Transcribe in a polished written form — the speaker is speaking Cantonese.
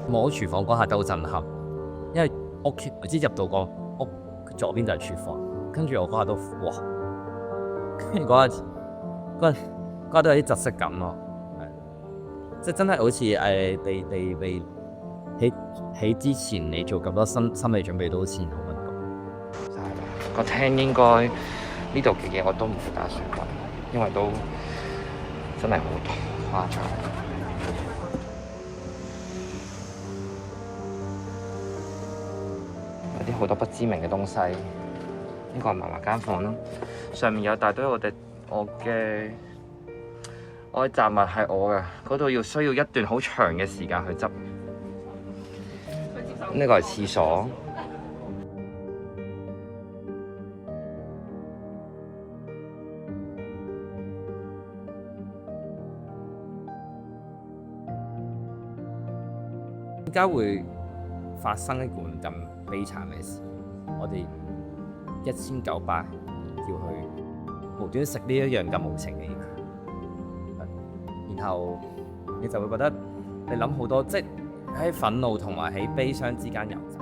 望到廚房嗰下都好震撼，因為我知入到個屋左邊就係廚房，跟住我嗰下都哇，跟住嗰下都有啲窒息感咯，即係真係好似你起之前你做咁多心理準備都好似好溫咁。個廳應該呢度嘅嘢我都唔會打算揾，因為都真係好誇張。有啲好多不知名嘅東西，呢個係嫲嫲間房啦。上面有大堆我嘅雜物係我嘅，嗰度需要一段好長嘅時間去執。呢個係廁所。點解會發生一件咁悲慘嘅事？我哋1900要去無端食呢一樣咁無情嘅嘢，然後你就會覺得你諗好多，即係喺憤怒同埋喺悲傷之間游走。